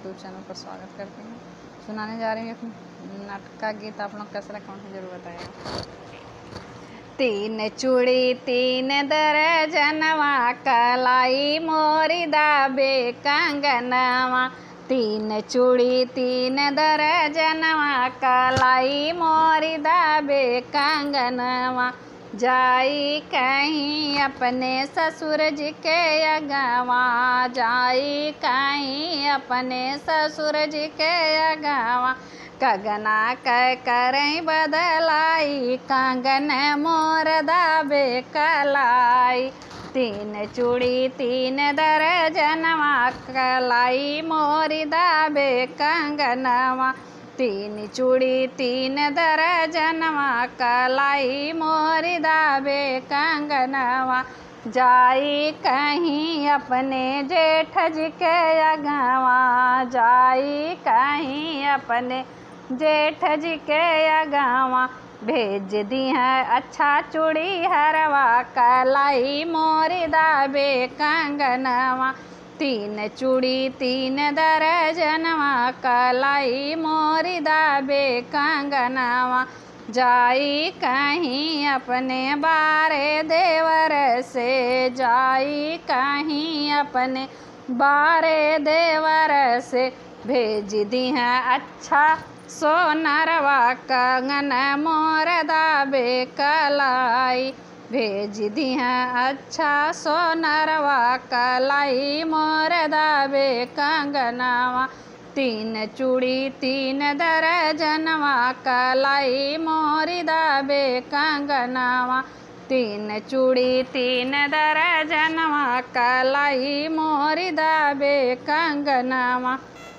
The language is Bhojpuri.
यूट्यूब चैनल पर स्वागत करती हूँ। सुनाने जा रही हूँ एक नाटक का गीत। आप लोग कैसा लगा मुझे जरूर बताइएगा। तीन चूड़ी तीन दर्जनवा कलाई मोरी दाबे कंगनवा। तीन चूड़ी तीन दर्जनवा कलाई मोरी दाबे कंगनवा। जाई कहीं अपने ससुर जी के अगवा। जाई कहीं अपने ससुर जी के अगवा। कंगना करई बदलाई कंगन मोर दाबे कलाई। तीन चूड़ी तीन दर्जनवा कलाई मोरी दाबे कंगनवा। तीन चूड़ी तीन दर्जनवा कलाई मोरी दाबे कंगनवा। जाई कहीं अपने जेठ जी के अगवा। जाई कहीं अपने जेठ जी के अगवा। भेज दी है अच्छा चूड़ी हरवा कलाई मोरी दाबे कंगनवा। तीन चूड़ी तीन दर्जनवा कलाई मोरी दाबे कंगनवा। जाई कहीं अपने बारे देवर से। जाई कहीं अपने बारे देवर से। भेज दी है अच्छा सोनरवा कंगन मोर दाबे कलाई। भेज दी है अच्छा सोनरवा कलाई मोर दाबे कंगनवा। तीन चूड़ी तीन दर्जनवा कलाई मोरी दाबे कंगनवा। तीन चूड़ी तीन दर्जनवा कलाई मोरी दाबे कंगनवा।